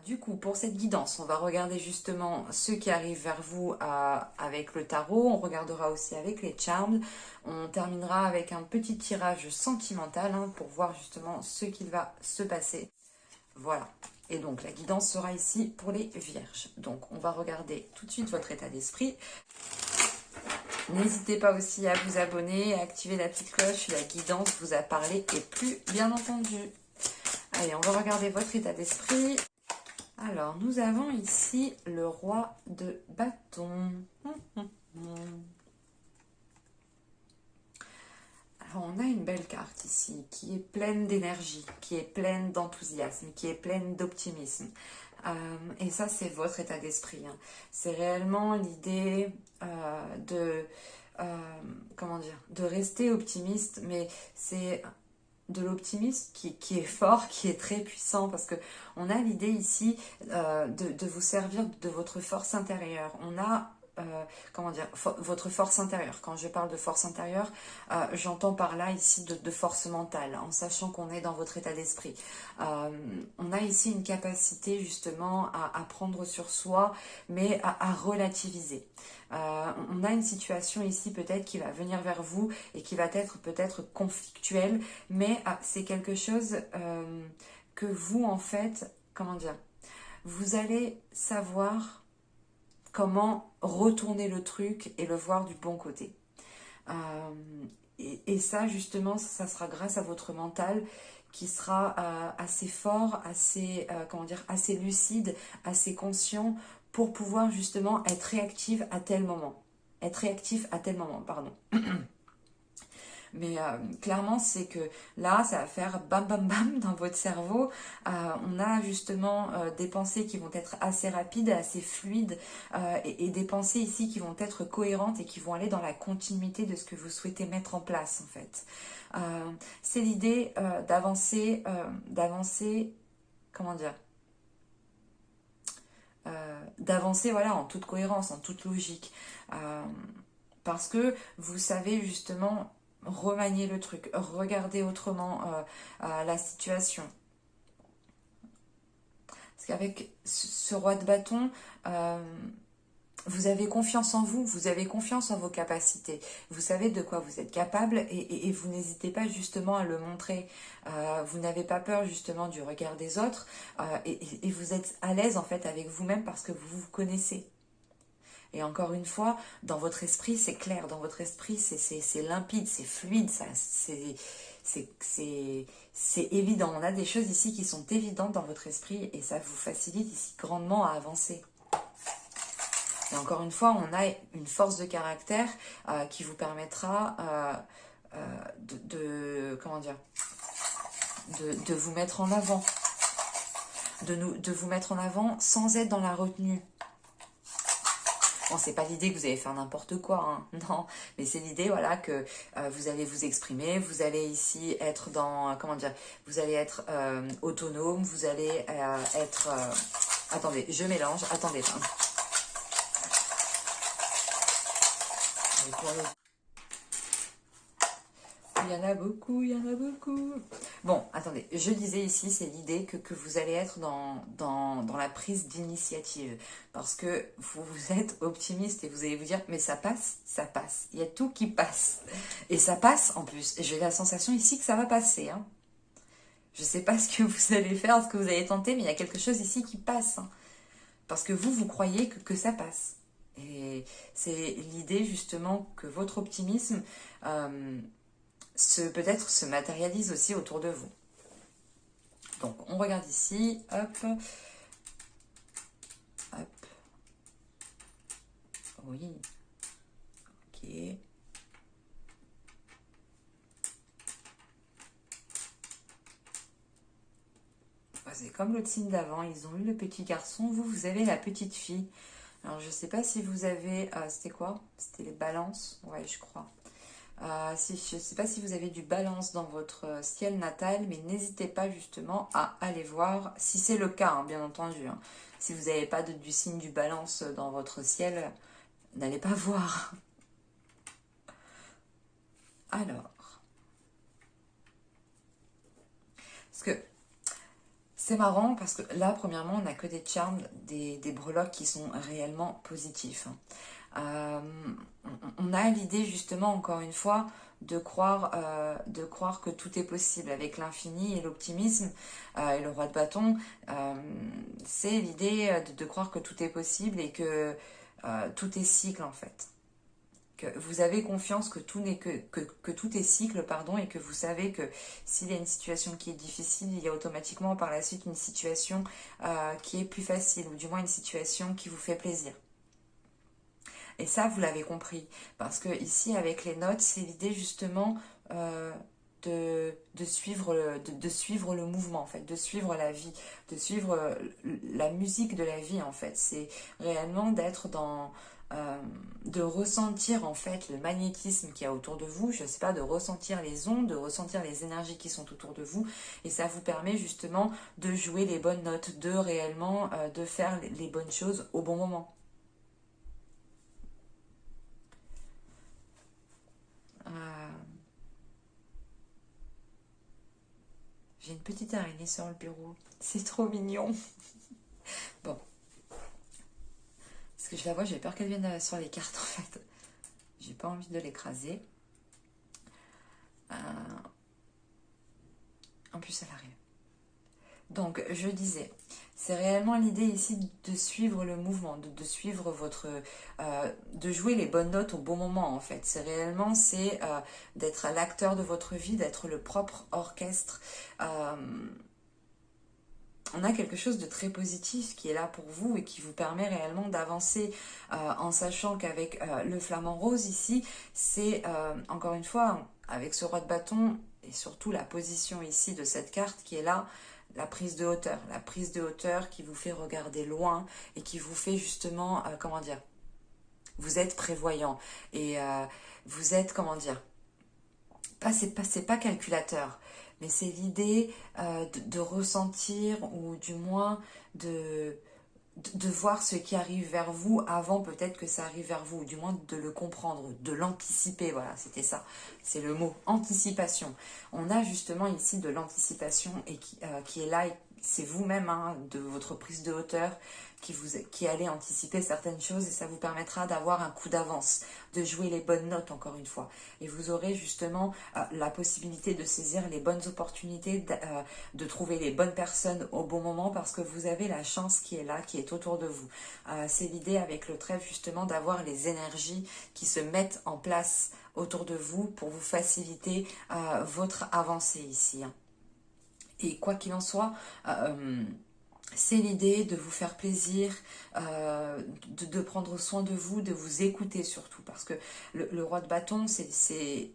Du coup, pour cette guidance, on va regarder justement ceux qui arrivent vers vous avec le tarot. On regardera aussi avec les charms. On terminera avec un petit tirage sentimental pour voir justement ce qu'il va se passer. Voilà. Et donc, la guidance sera ici pour les vierges. Donc, on va regarder tout de suite votre état d'esprit. N'hésitez pas aussi à vous abonner, à activer la petite cloche. La guidance vous a parlé et plus, bien entendu. Allez, on va regarder votre état d'esprit. Alors, nous avons ici le roi de bâton. Alors, on a une belle carte ici qui est pleine d'énergie, qui est pleine d'enthousiasme, qui est pleine d'optimisme. Et ça, c'est votre état d'esprit. C'est réellement l'idée comment dire, de rester optimiste, mais c'est de l'optimisme qui est fort, qui est très puissant, parce que on a l'idée ici de vous servir de votre force intérieure. On a comment dire, votre force intérieure. Quand je parle de force intérieure, j'entends par là ici de force mentale, en sachant qu'on est dans votre état d'esprit. On a ici une capacité justement à prendre sur soi, mais à relativiser. On a une situation ici peut-être qui va venir vers vous et qui va être peut-être conflictuelle, mais c'est quelque chose que vous en fait, comment dire, vous allez savoir comment retourner le truc et le voir du bon côté. Et ça, justement, ça sera grâce à votre mental qui sera assez fort, assez, comment dire, assez lucide, assez conscient pour pouvoir justement être réactif à tel moment. Être réactif à tel moment, pardon. Mais clairement, c'est que là, ça va faire bam bam bam dans votre cerveau. On a justement des pensées qui vont être assez rapides, assez fluides, et des pensées ici qui vont être cohérentes et qui vont aller dans la continuité de ce que vous souhaitez mettre en place, en fait. C'est l'idée d'avancer, comment dire, d'avancer voilà, en toute cohérence, en toute logique. Parce que vous savez justement remanier le truc, regarder autrement la situation. Parce qu'avec ce roi de bâton, vous avez confiance en vous, vous avez confiance en vos capacités. Vous savez de quoi vous êtes capable et vous n'hésitez pas justement à le montrer. Vous n'avez pas peur justement du regard des autres et vous êtes à l'aise en fait avec vous-même parce que vous vous connaissez. Et encore une fois, dans votre esprit, c'est clair, dans votre esprit, c'est limpide, c'est fluide, c'est évident. On a des choses ici qui sont évidentes dans votre esprit et ça vous facilite ici grandement à avancer. Et encore une fois, on a une force de caractère qui vous permettra comment dire, de vous mettre en avant, de vous mettre en avant sans être dans la retenue. Bon, c'est pas l'idée que vous allez faire n'importe quoi, non, mais c'est l'idée, voilà, que vous allez vous exprimer, vous allez ici être dans, comment dire, vous allez être autonome, vous allez être, attendez, je mélange, attendez, il y en a beaucoup, il y en a beaucoup. Bon, attendez, je disais ici, c'est l'idée que vous allez être dans la prise d'initiative. Parce que vous êtes optimiste et vous allez vous dire, mais ça passe, ça passe. Il y a tout qui passe. Et ça passe en plus. J'ai la sensation ici que ça va passer. Je ne sais pas ce que vous allez faire, ce que vous allez tenter, mais il y a quelque chose ici qui passe. Parce que vous croyez que ça passe. Et c'est l'idée justement que votre optimisme... peut-être se matérialise aussi autour de vous. Donc, on regarde ici, hop, hop, oui, ok. C'est comme l'autre signe d'avant, ils ont eu le petit garçon, vous avez la petite fille. Alors, je sais pas si vous avez, c'était quoi? C'était les balances, ouais, je crois. Je ne sais pas si vous avez du balance dans votre ciel natal, mais n'hésitez pas justement à aller voir, si c'est le cas, bien entendu. Si vous n'avez pas du signe du balance dans votre ciel, n'allez pas voir. Alors, parce que C'est marrant parce que là, premièrement, on n'a que des charms, des breloques qui sont réellement positifs. On a l'idée justement, encore une fois, de croire que tout est possible avec l'infini et l'optimisme et le roi de bâton. C'est l'idée de croire que tout est possible et que tout est cycle en fait. Que vous avez confiance que tout n'est que tout est cycle, pardon, et que vous savez que s'il y a une situation qui est difficile, il y a automatiquement par la suite une situation qui est plus facile, ou du moins une situation qui vous fait plaisir. Et ça, vous l'avez compris. Parce que ici, avec les notes, c'est l'idée justement de suivre, de suivre le mouvement, en fait, de suivre la vie, de suivre la musique de la vie, en fait. C'est réellement d'être dans... de ressentir en fait le magnétisme qu'il y a autour de vous, je ne sais pas, de ressentir les ondes, de ressentir les énergies qui sont autour de vous, et ça vous permet justement de jouer les bonnes notes, de réellement de faire les bonnes choses au bon moment. Euh, J'ai une petite araignée sur le bureau. C'est trop mignon. Bon, parce que je la vois, j'ai peur qu'elle vienne sur les cartes en fait. J'ai pas envie de l'écraser. Euh, En plus, elle arrive. Donc, je disais, c'est réellement l'idée ici de suivre le mouvement, de suivre votre... de jouer les bonnes notes au bon moment, en fait. C'est réellement, d'être l'acteur de votre vie, d'être le propre orchestre. On a quelque chose de très positif qui est là pour vous et qui vous permet réellement d'avancer en sachant qu'avec le flamant rose ici, c'est encore une fois, avec ce roi de bâton et surtout la position ici de cette carte qui est là, la prise de hauteur qui vous fait regarder loin et qui vous fait justement, comment dire, vous êtes prévoyant et vous êtes, comment dire, c'est pas calculateur, mais c'est l'idée de ressentir ou du moins de, de voir ce qui arrive vers vous avant peut-être que ça arrive vers vous, ou du moins de le comprendre, de l'anticiper, voilà, c'était ça, c'est le mot, anticipation. On a justement ici de l'anticipation et qui est là, c'est vous-même, hein, de votre prise de hauteur, qui allez anticiper certaines choses et ça vous permettra d'avoir un coup d'avance, de jouer les bonnes notes encore une fois. Et vous aurez justement la possibilité de saisir les bonnes opportunités, de trouver les bonnes personnes au bon moment parce que vous avez la chance qui est là, qui est autour de vous. C'est l'idée avec le trèfle justement d'avoir les énergies qui se mettent en place autour de vous pour vous faciliter votre avancée ici. Hein. Et quoi qu'il en soit, c'est l'idée de vous faire plaisir, de prendre soin de vous, de vous écouter surtout. Parce que le roi de bâton, c'est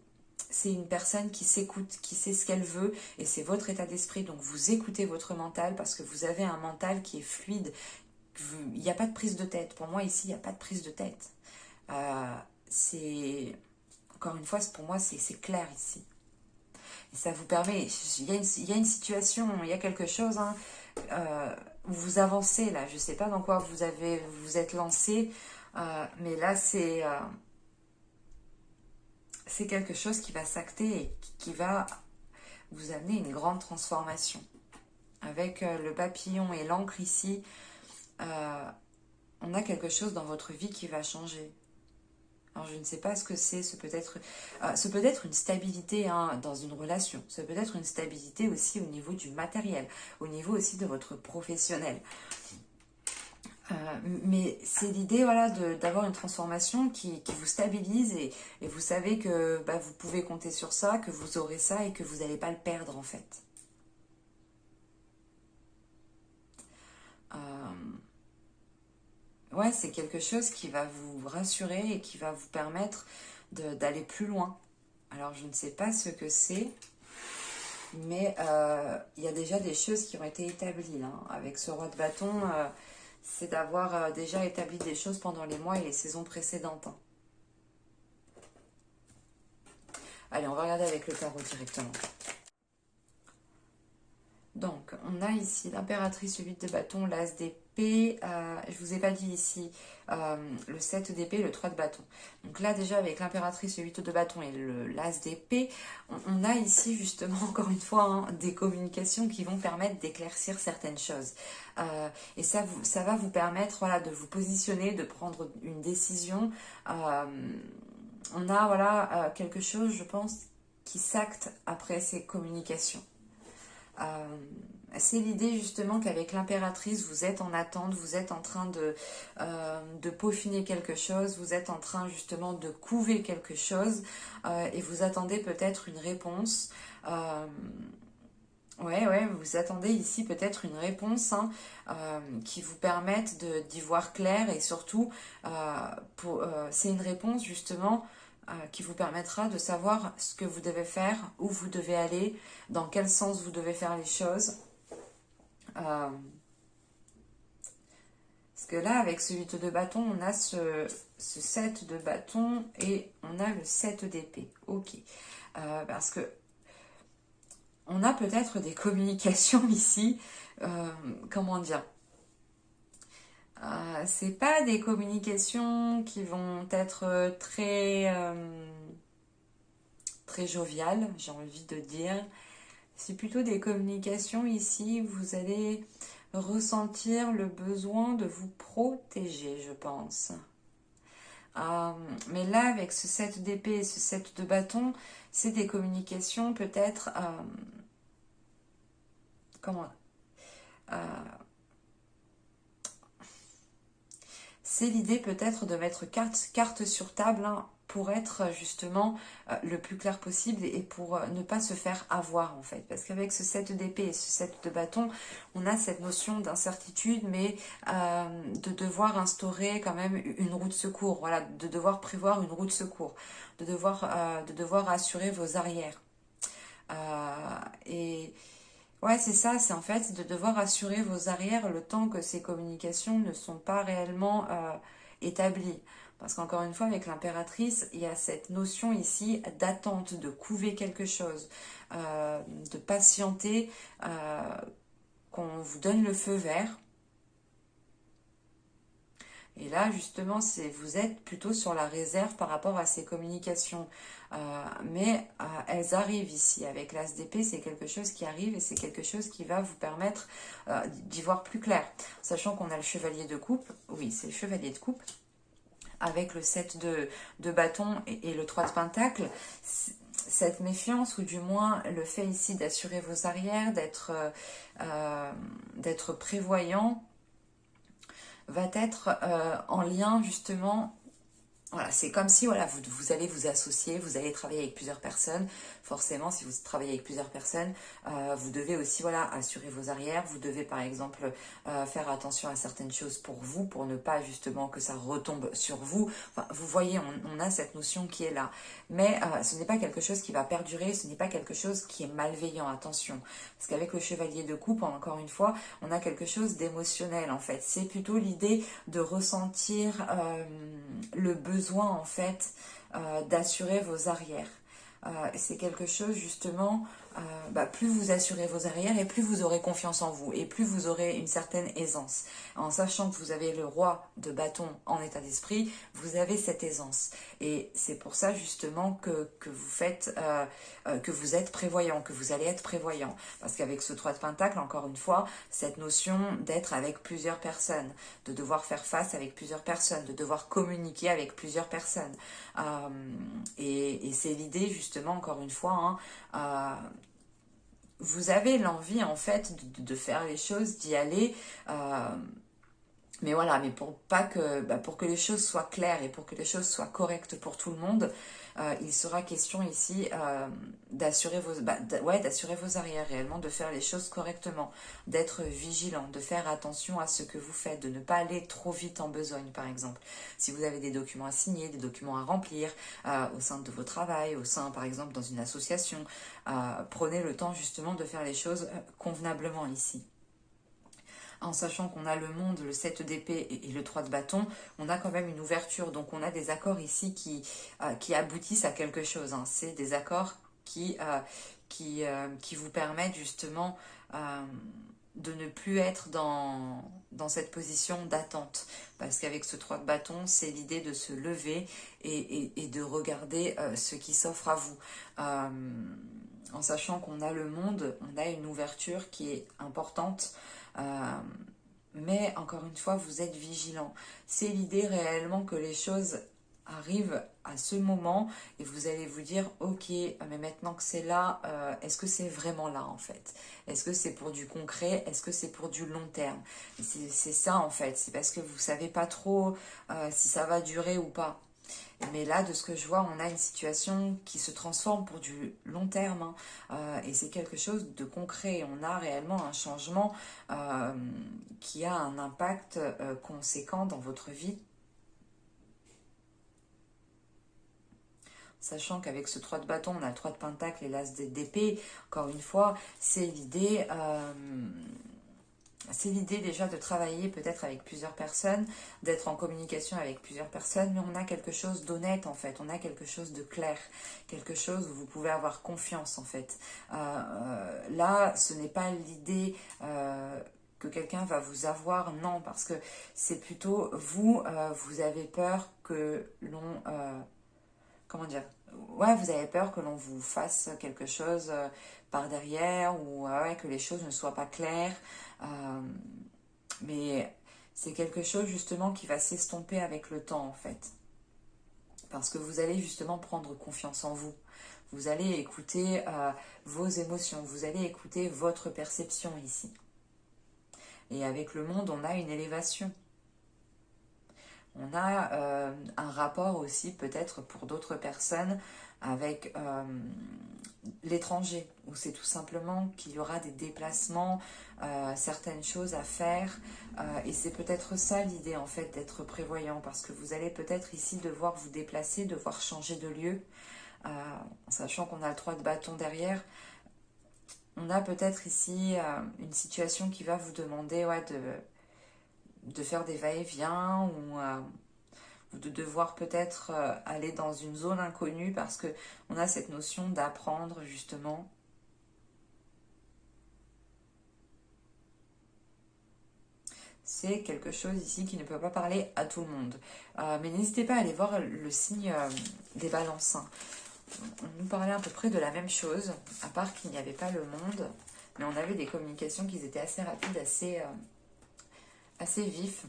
une personne qui s'écoute, qui sait ce qu'elle veut, et c'est votre état d'esprit. Donc vous écoutez votre mental parce que vous avez un mental qui est fluide. Il n'y a pas de prise de tête. Pour moi, ici, il n'y a pas de prise de tête. C'est... Encore une fois, pour moi, c'est clair ici. Et ça vous permet... Il y a une situation, il y a quelque chose... Hein, vous avancez là, je sais pas dans quoi vous êtes lancé, mais là c'est quelque chose qui va s'acter et qui va vous amener une grande transformation. Avec le papillon et l'encre ici, on a quelque chose dans votre vie qui va changer. Alors je ne sais pas ce que c'est, ce peut être une stabilité hein, dans une relation, ce peut être une stabilité aussi au niveau du matériel, au niveau aussi de votre professionnel. Mais c'est l'idée voilà, d'avoir une transformation qui vous stabilise et vous savez que bah, vous pouvez compter sur ça, que vous aurez ça et que vous n'allez pas le perdre en fait. Ouais, c'est quelque chose qui va vous rassurer et qui va vous permettre d'aller plus loin. Alors je ne sais pas ce que c'est, mais il y a déjà des choses qui ont été établies. Hein. Avec ce roi de bâton, c'est d'avoir déjà établi des choses pendant les mois et les saisons précédentes. Hein. Allez, on va regarder avec le tarot directement. Donc, on a ici l'impératrice, le 8 de bâton, l'as d'épée. Je vous ai pas dit ici le 7 d'épée, le 3 de bâton. Donc là, déjà, avec l'impératrice, le 8 de bâton et l'as d'épée, on a ici, justement, encore une fois, hein, des communications qui vont permettre d'éclaircir certaines choses. Et ça va vous permettre, voilà, de vous positionner, de prendre une décision. On a, voilà, quelque chose, je pense, qui s'acte après ces communications. C'est l'idée justement qu'avec l'impératrice, vous êtes en attente, vous êtes en train de peaufiner quelque chose, vous êtes en train justement de couver quelque chose et vous attendez peut-être une réponse. Ouais, vous attendez ici peut-être une réponse hein, qui vous permette d'y voir clair et surtout, c'est une réponse justement qui vous permettra de savoir ce que vous devez faire, où vous devez aller, dans quel sens vous devez faire les choses. Parce que là, avec ce 8 de bâton, on a ce 7 de bâton et on a le 7 d'épée. Ok. Parce que on a peut-être des communications ici. Comment dire, c'est pas des communications qui vont être très joviales, j'ai envie de dire. C'est plutôt des communications ici où vous allez ressentir le besoin de vous protéger, je pense. Mais là, avec ce 7 d'épée et ce 7 de bâton, c'est des communications peut-être... c'est l'idée peut-être de mettre carte sur table hein, pour être justement le plus clair possible et pour ne pas se faire avoir en fait. Parce qu'avec ce 7 d'épée et ce 7 de bâton, on a cette notion d'incertitude, mais de devoir instaurer quand même une roue de secours, voilà, de devoir prévoir une roue de secours, de devoir assurer vos arrières. Et ouais, c'est ça, c'est en fait de devoir assurer vos arrières le temps que ces communications ne sont pas réellement établies. Parce qu'encore une fois, avec l'impératrice, il y a cette notion ici d'attente, de couver quelque chose, de patienter, qu'on vous donne le feu vert. Et là, justement, vous êtes plutôt sur la réserve par rapport à ces communications. Mais elles arrivent ici. Avec l'as d'épée, c'est quelque chose qui arrive et c'est quelque chose qui va vous permettre d'y voir plus clair. Sachant qu'on a le chevalier de coupe. Oui, c'est le chevalier de coupe. Avec le 7 de bâton et le 3 de pentacle. Cette méfiance, ou du moins le fait ici d'assurer vos arrières, d'être prévoyant, va être en lien justement, voilà, c'est comme si voilà, vous allez vous associer, vous allez travailler avec plusieurs personnes. Forcément, si vous travaillez avec plusieurs personnes, vous devez aussi voilà, assurer vos arrières. Vous devez par exemple faire attention à certaines choses pour vous, pour ne pas justement que ça retombe sur vous. Enfin, vous voyez, on a cette notion qui est là. Mais ce n'est pas quelque chose qui va perdurer, ce n'est pas quelque chose qui est malveillant, attention. Parce qu'avec le chevalier de coupe, encore une fois, on a quelque chose d'émotionnel en fait. C'est plutôt l'idée de ressentir le besoin en fait d'assurer vos arrières. C'est quelque chose justement, plus vous assurez vos arrières et plus vous aurez confiance en vous et plus vous aurez une certaine aisance. En sachant que vous avez le roi de bâton en état d'esprit, vous avez cette aisance. Et c'est pour ça justement que vous faites, que vous êtes prévoyant, que vous allez être prévoyant. Parce qu'avec ce 3 de pentacle, encore une fois, cette notion d'être avec plusieurs personnes, de devoir faire face avec plusieurs personnes, de devoir communiquer avec plusieurs personnes. Et c'est l'idée justement, encore une fois, hein, vous avez l'envie en fait de faire les choses, d'y aller, mais voilà, mais pour que les choses soient claires et pour que les choses soient correctes pour tout le monde, il sera question ici d'assurer vos arrières réellement, de faire les choses correctement, d'être vigilant, de faire attention à ce que vous faites, de ne pas aller trop vite en besogne par exemple. Si vous avez des documents à signer, des documents à remplir au sein de vos travails, au sein par exemple dans une association, prenez le temps justement de faire les choses convenablement ici. En sachant qu'on a le monde, le 7 d'épée et le 3 de bâton, on a quand même une ouverture. Donc on a des accords ici qui aboutissent à quelque chose. Hein. C'est des accords qui vous permettent justement de ne plus être dans cette position d'attente. Parce qu'avec ce 3 de bâton, c'est l'idée de se lever et de regarder ce qui s'offre à vous. En sachant qu'on a le monde, on a une ouverture qui est importante. Mais encore une fois, vous êtes vigilant. C'est l'idée réellement que les choses arrivent à ce moment et vous allez vous dire ok, mais maintenant que c'est là, est-ce que c'est vraiment là en fait? Est-ce que c'est pour du concret? Est-ce que c'est pour du long terme? C'est ça en fait, c'est parce que vous savez pas trop si ça va durer ou pas. Mais là, de ce que je vois, on a une situation qui se transforme pour du long terme. Et c'est quelque chose de concret. On a réellement un changement qui a un impact conséquent dans votre vie. Sachant qu'avec ce 3 de bâton, on a le 3 de pentacle et l'as d'épée. Encore une fois, c'est l'idée déjà de travailler peut-être avec plusieurs personnes, d'être en communication avec plusieurs personnes, mais on a quelque chose d'honnête en fait, on a quelque chose de clair, quelque chose où vous pouvez avoir confiance en fait. Là, ce n'est pas l'idée que quelqu'un va vous avoir, non, parce que c'est plutôt vous, vous avez peur que l'on... comment dire? Ouais, vous avez peur que l'on vous fasse quelque chose par derrière ou ouais, que les choses ne soient pas claires. Mais c'est quelque chose justement qui va s'estomper avec le temps en fait. Parce que vous allez justement prendre confiance en vous. Vous allez écouter vos émotions, vous allez écouter votre perception ici. Et avec le monde, on a une élévation. On a un rapport aussi peut-être pour d'autres personnes avec l'étranger, où c'est tout simplement qu'il y aura des déplacements, certaines choses à faire, et c'est peut-être ça l'idée en fait d'être prévoyant, parce que vous allez peut-être ici devoir vous déplacer, devoir changer de lieu, en sachant qu'on a le 3 de bâton derrière. On a peut-être ici une situation qui va vous demander ouais, de faire des va-et-vient ou de devoir peut-être aller dans une zone inconnue parce que on a cette notion d'apprendre justement. C'est quelque chose ici qui ne peut pas parler à tout le monde. Mais n'hésitez pas à aller voir le signe des balances. On nous parlait à peu près de la même chose, à part qu'il n'y avait pas le monde, mais on avait des communications qui étaient assez rapides, assez vifs.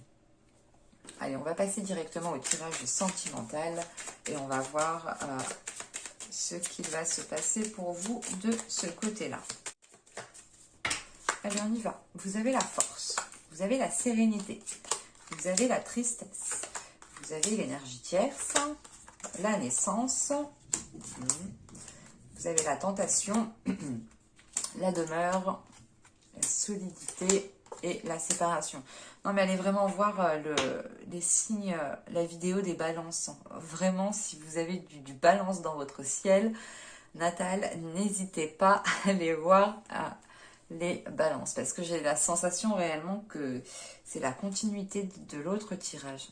Allez, on va passer directement au tirage sentimental et on va voir ce qu'il va se passer pour vous de ce côté-là. Allez, on y va. Vous avez la force, vous avez la sérénité, vous avez la tristesse, vous avez l'énergie tierce, la naissance, vous avez la tentation, la demeure, la solidité et la séparation. Non mais allez vraiment voir les signes, la vidéo des balances. Vraiment, si vous avez du balance dans votre ciel natal, n'hésitez pas à aller voir les balances. Parce que j'ai la sensation réellement que c'est la continuité de l'autre tirage.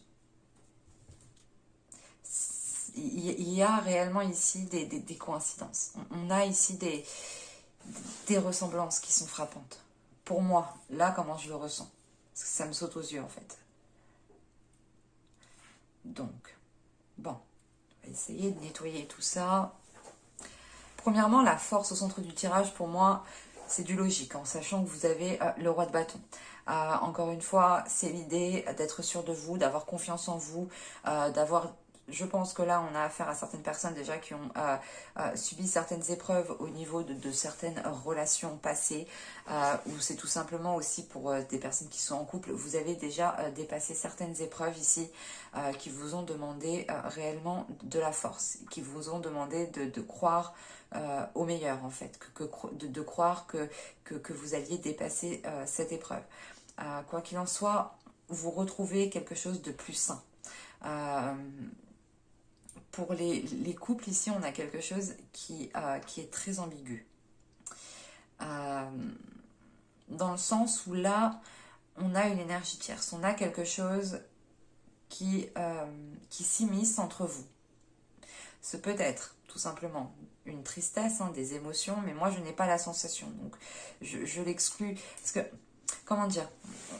Il y a réellement ici des coïncidences. On a ici des ressemblances qui sont frappantes. Pour moi, là, comment je le ressens. Parce que ça me saute aux yeux, en fait. Donc, bon, on va essayer de nettoyer tout ça. Premièrement, la force au centre du tirage, pour moi, c'est du logique, en sachant que vous avez le roi de bâton. Encore une fois, c'est l'idée d'être sûr de vous, d'avoir confiance en vous, d'avoir... Je pense que là, on a affaire à certaines personnes déjà qui ont subi certaines épreuves au niveau de certaines relations passées, ou c'est tout simplement aussi pour des personnes qui sont en couple. Vous avez déjà dépassé certaines épreuves ici qui vous ont demandé réellement de la force, qui vous ont demandé de croire au meilleur en fait, de croire que vous alliez dépasser cette épreuve. Quoi qu'il en soit, vous retrouvez quelque chose de plus sain. Pour les couples, ici, on a quelque chose qui est très ambigu. Dans le sens où là, on a une énergie tierce. On a quelque chose qui s'immisce entre vous. Ce peut être, tout simplement, une tristesse, hein, des émotions, mais moi je n'ai pas la sensation, donc je l'exclus, parce que, comment dire,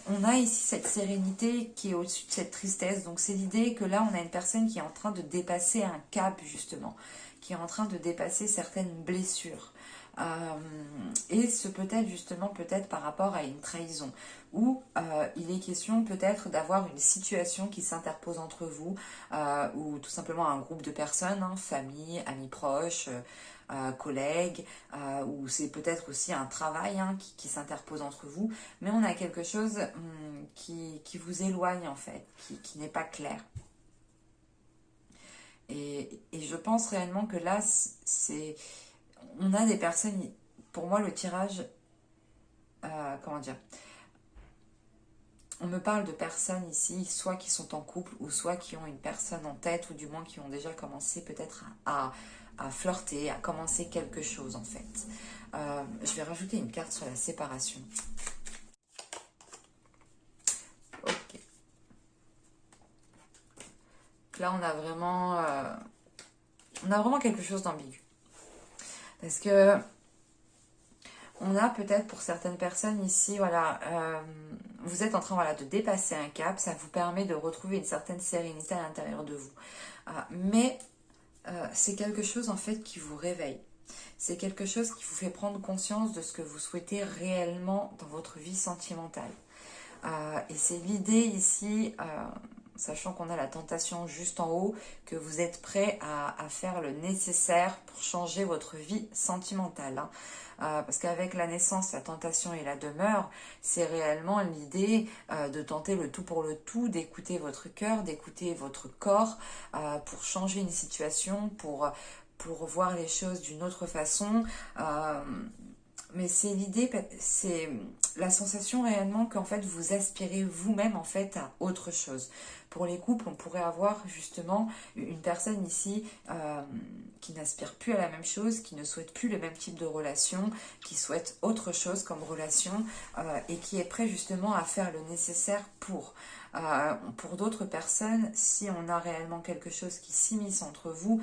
on a ici cette sérénité qui est au-dessus de cette tristesse, donc c'est l'idée que là on a une personne qui est en train de dépasser un cap justement, qui est en train de dépasser certaines blessures. Et ce peut-être justement peut-être par rapport à une trahison, où il est question peut-être d'avoir une situation qui s'interpose entre vous, ou tout simplement un groupe de personnes, hein, famille, amis proches, collègues, ou c'est peut-être aussi un travail, hein, qui s'interpose entre vous, mais on a quelque chose qui vous éloigne en fait, qui n'est pas clair. Et je pense réellement que là, on a des personnes, pour moi le tirage, comment dire, on me parle de personnes ici, soit qui sont en couple, ou soit qui ont une personne en tête, ou du moins qui ont déjà commencé peut-être à flirter, à commencer quelque chose en fait. Je vais rajouter une carte sur la séparation. Ok. Là on a vraiment quelque chose d'ambigu. Parce que on a peut-être pour certaines personnes ici, voilà, vous êtes en train, voilà, de dépasser un cap, ça vous permet de retrouver une certaine sérénité à l'intérieur de vous. Mais c'est quelque chose en fait qui vous réveille. C'est quelque chose qui vous fait prendre conscience de ce que vous souhaitez réellement dans votre vie sentimentale. Et c'est l'idée ici, sachant qu'on a la tentation juste en haut, que vous êtes prêt à faire le nécessaire pour changer votre vie sentimentale. Hein. Parce qu'avec la naissance, la tentation et la demeure, c'est réellement l'idée de tenter le tout pour le tout, d'écouter votre cœur, d'écouter votre corps pour changer une situation, pour voir les choses d'une autre façon. Mais c'est l'idée, c'est la sensation réellement qu'en fait vous aspirez vous-même en fait à autre chose. Pour les couples, on pourrait avoir justement une personne ici qui n'aspire plus à la même chose, qui ne souhaite plus le même type de relation, qui souhaite autre chose comme relation et qui est prêt justement à faire le nécessaire pour. Pour d'autres personnes, si on a réellement quelque chose qui s'immisce entre vous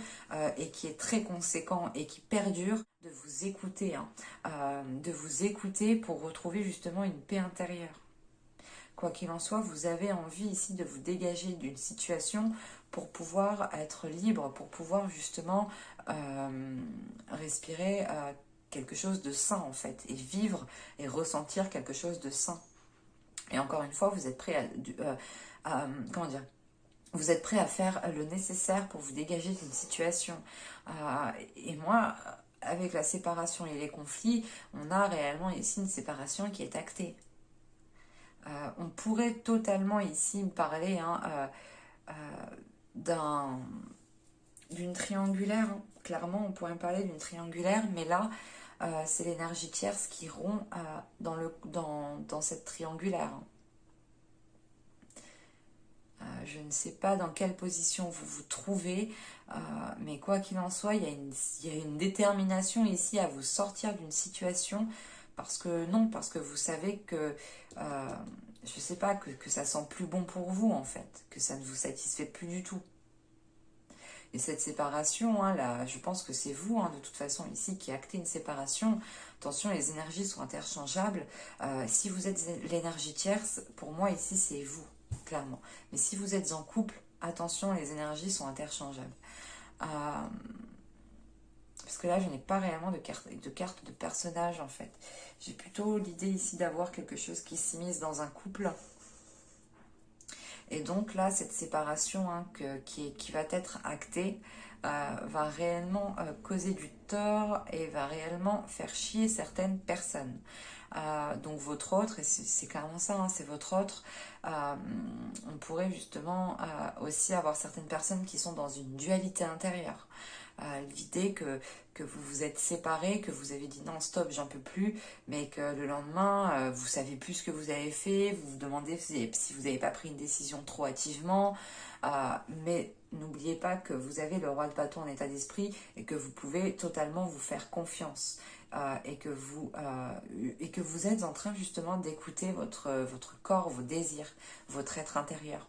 et qui est très conséquent et qui perdure, de vous écouter, hein, de vous écouter pour retrouver justement une paix intérieure. Quoi qu'il en soit, vous avez envie ici de vous dégager d'une situation pour pouvoir être libre, pour pouvoir justement respirer quelque chose de sain en fait, et vivre et ressentir quelque chose de sain. Et encore une fois, vous êtes prêt comment dire, vous êtes prêt à faire le nécessaire pour vous dégager d'une situation. Et moi, avec la séparation et les conflits, on a réellement ici une séparation qui est actée. On pourrait totalement ici parler d'une triangulaire. Hein. Clairement, on pourrait parler d'une triangulaire, mais là, c'est l'énergie tierce qui rompt dans cette triangulaire. Hein. Je ne sais pas dans quelle position vous vous trouvez, mais quoi qu'il en soit, il y a une détermination ici à vous sortir d'une situation, parce que vous savez que, je ne sais pas, que ça sent plus bon pour vous en fait, que ça ne vous satisfait plus du tout. Et cette séparation, hein, là, je pense que c'est vous, hein, de toute façon, ici, qui actez une séparation. Attention, les énergies sont interchangeables. Si vous êtes l'énergie tierce, pour moi, ici, c'est vous, clairement. Mais si vous êtes en couple, attention, les énergies sont interchangeables. Parce que là, je n'ai pas réellement de carte de personnage, en fait. J'ai plutôt l'idée ici d'avoir quelque chose qui s'immisce dans un couple. Et donc là, cette séparation hein, qui va être actée va réellement causer du tort et va réellement faire chier certaines personnes. Donc votre autre, et c'est clairement ça, hein, c'est votre autre, on pourrait justement aussi avoir certaines personnes qui sont dans une dualité intérieure. L'idée que vous vous êtes séparés, que vous avez dit non stop j'en peux plus, mais que le lendemain vous savez plus ce que vous avez fait, vous vous demandez si vous n'avez pas pris une décision trop hâtivement, mais n'oubliez pas que vous avez le roi de bâton en état d'esprit et que vous pouvez totalement vous faire confiance et que vous êtes en train justement d'écouter votre corps, vos désirs, votre être intérieur.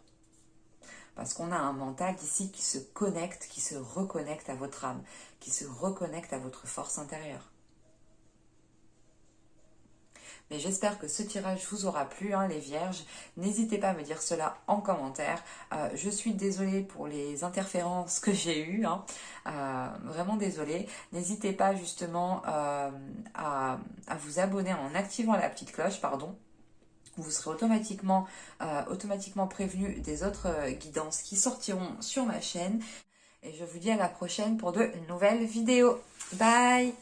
Parce qu'on a un mental ici qui se connecte, qui se reconnecte à votre âme, qui se reconnecte à votre force intérieure. Mais j'espère que ce tirage vous aura plu, hein, les vierges. N'hésitez pas à me dire cela en commentaire. Je suis désolée pour les interférences que j'ai eues. Hein. Vraiment désolée. N'hésitez pas justement à vous abonner en activant la petite cloche, pardon. Vous serez automatiquement prévenu des autres guidances qui sortiront sur ma chaîne. Et je vous dis à la prochaine pour de nouvelles vidéos. Bye!